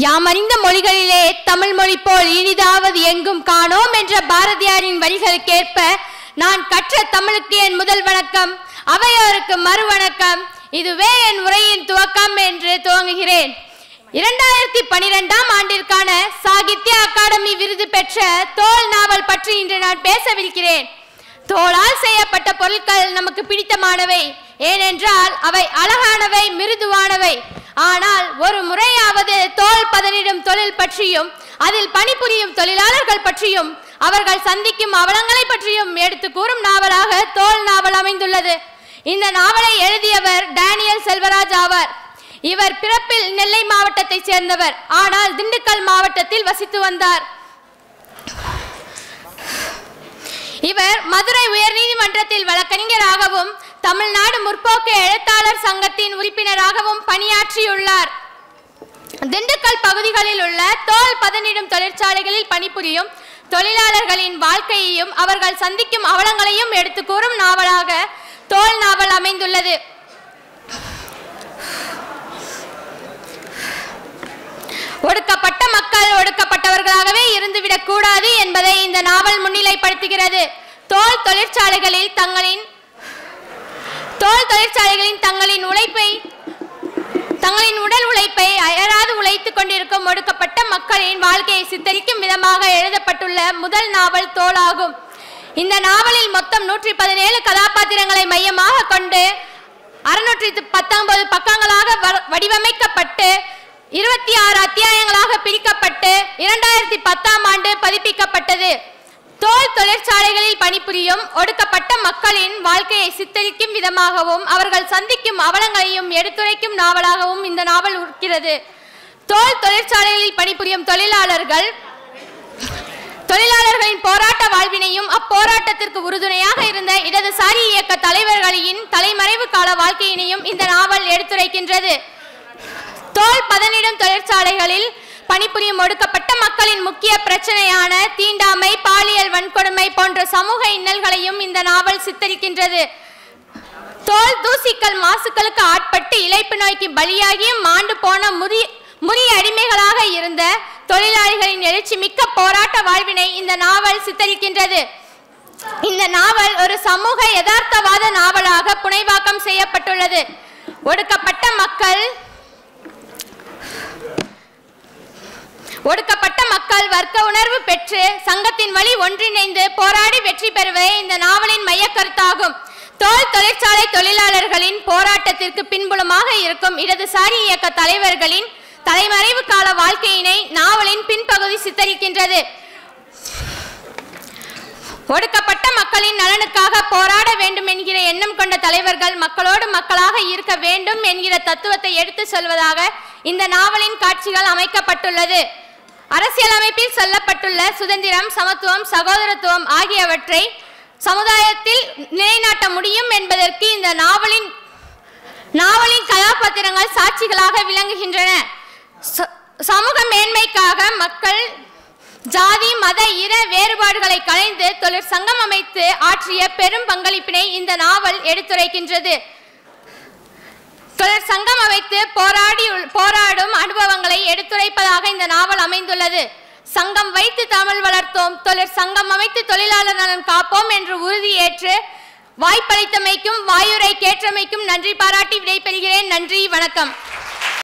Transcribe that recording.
யாமறிந்த மொழிகளிலே தமிழ் மொழி போல் இனிதாவது எங்கும் காணோம் என்ற பாரதியாரின் வரிகளுக்கேற்ப நான் கற்ற தமிழுக்கு என் முதல் வணக்கம், அவையோருக்கு மறு வணக்கம். இதுவே என் உரையின் துவக்கம் என்று துவங்குகிறேன். 2012ஆம் ஆண்டிற்கான சாகித்ய அகாடமி விருது பெற்ற தோல் நாவல் பற்றி இன்று நான் பேசவிருக்கிறேன். தோளால் செய்யப்பட்ட பொருட்கள் நமக்கு பிடித்தமானவை, ஏனென்றால் அவை அழகானவை, மிருதுவானவை. ஆனால் ஒரு முறையாவது தோல் பதனிடும் தொழில் பற்றியும் அதில் பணிபுரியும் தொழிலாளர்கள் பற்றியும் அவர்கள் சந்திக்கும் அவலங்களை பற்றியும் எடுத்து கூறும் நாவலாக தோல் நாவல் அமைந்துள்ளது. இந்த நாவலை எழுதியவர் டேனியல் செல்வராஜ் ஆவார். இவர் பிறப்பில் நெல்லை மாவட்டத்தை சேர்ந்தவர், ஆனால் திண்டுக்கல் மாவட்டத்தில் வசித்து வந்தார். இவர் மதுரை உயர்நீதிமன்றத்தில் வழக்கறிஞராகவும் தமிழ்நாடு முற்போக்கு எழுத்தாளர் சங்கத்தின் உறுப்பினராகவும் பணியாற்றியுள்ளார். திண்டுக்கல் பகுதிகளில் உள்ள தோல் பதனிடும் தொழிற்சாலைகளில் பணிபுரியும் தொழிலாளர்களின் வாழ்க்கையையும் அவர்கள் சந்திக்கும் அவலங்களையும் எடுத்து கூறும் நாவலாக தோல் நாவல் அமைந்துள்ளது. ஒடுக்கப்பட்ட மக்கள் ஒடுக்கப்பட்டவர்களாகவே இருந்துவிடக் கூடாது என்பதை இந்த நாவல் முன்னிலைப்படுத்துகிறது. தோல் தொழிற்சாலைகளில் தங்களின் உடல் உழைப்பை அயராது உழைத்துக் கொண்டிருக்கும் ஒடுக்கப்பட்ட மக்களின் வாழ்க்கையை சித்தரிக்கும் விதமாக எழுதப்பட்டுள்ள முதல் நாவல் தோல் ஆகும். இந்த நாவலில் மொத்தம் 117 கதாபாத்திரங்களை மையமாக கொண்டு 619 பக்கங்களாக வடிவமைக்கப்பட்டு 26 அத்தியாயங்களாக பிரிக்கப்பட்டு 2010ஆம் ஆண்டு பதிப்பிக்கப்பட்டது. தோல் தொழிற்சாலைகளில் பணிபுரியும் ஒடுக்கப்பட்ட மக்களின் வாழ்க்கையை சித்தரிக்கும் விதமாகவும் அவர்கள் சந்திக்கும் அவலங்களையும் எடுத்துரைக்கும் நாவலாகவும் இந்த நாவல் இருக்கிறது. தோல் தொழிற்சாலைகளில் பணிபுரியும் தொழிலாளர்களின் போராட்ட வாழ்வினையும் அப்போராட்டத்திற்கு உறுதுணையாக இருந்த இடதுசாரி இயக்க தலைவர்களின் தலைமறைவு கால வாழ்க்கையினையும் இந்த நாவல் எடுத்துரைக்கின்றது. தோல் பதனிடும் தொழிற்சாலைகளில் பணிபுரியும் ஒடுக்கப்பட்ட மக்களின் முக்கிய பிரச்சனையான தீண்டாமை, பாலியல் வன்கொடுமை போன்ற சமூக இன்னல்களையும் இந்த நாவல் சித்தரிக்கின்றது. தோல் தூசிக்கல் மாசுக்களுக்கு ஆட்பட்டு இளைப்பு நோய்க்கு பலியாகியும் மாண்டு போன முறிய அடிமைகளாக இருந்த தொழிலாளிகளின் எழுச்சி மிக்க போராட்ட வாழ்வினை இந்த நாவல் சித்தரிக்கின்றது. இந்த நாவல் ஒரு சமூக யதார்த்தவாத நாவலாக புனைவாக்கம் செய்யப்பட்டுள்ளது. ஒடுக்கப்பட்ட மக்கள் வர்க்க உணர்வு பெற்று சங்கத்தின் வழி ஒன்றிணைந்து போராடி வெற்றி பெறுவதே இந்த நாவலின் மையக்கருத்தாகும். தோல் தொழிற்சாலை தொழிலாளர்களின் போராட்டத்திற்கு பின்புலமாக இருக்கும் இடதுசாரி இயக்க தலைவர்களின் தலைமறைவு கால வாழ்க்கையினை நாவலின் பின்பகுதி சித்தரிக்கின்றது. ஒடுக்கப்பட்ட மக்களின் நலனுக்காக போராட வேண்டும் என்கிற எண்ணம் கொண்ட தலைவர்கள் மக்களோடு மக்களாக இருக்க வேண்டும் என்கிற தத்துவத்தை எடுத்து சொல்வதாக இந்த நாவலின் காட்சிகள் அமைக்கப்பட்டுள்ளது. அரசியலமைப்பில் சொல்லப்பட்டுள்ள சுதந்திரம், சமத்துவம், சகோதரத்துவம் ஆகியவற்றை சமுதாயத்தில் நிலைநாட்ட முடியும் என்பதற்கு இந்த நாவலின் கதாபாத்திரங்கள் சாட்சிகளாக விளங்குகின்றன. சமூக மேன்மைக்காக மக்கள் ஜாதி, மத, இன வேறுபாடுகளை களைந்து தொழிற்சங்கம் அமைத்து ஆற்றிய பெரும் பங்களிப்பினை இந்த நாவல் எடுத்துரைக்கின்றது. தொழிற்சங்கம் அமைத்து போராடும் அனுபவங்களை எடுத்துரைப்பதாக இந்த நாவல் அமைந்துள்ளது. சங்கம் வைத்து தமிழ் வளர்த்தோம், தொழிற்சங்கம் அமைத்து தொழிலாளர் நலன் காப்போம் என்று உறுதியேற்று வாய்ப்பளித்தமைக்கும் வாயுரை கேற்றமைக்கும் நன்றி பாராட்டி விடைபெறுகிறேன். நன்றி, வணக்கம்.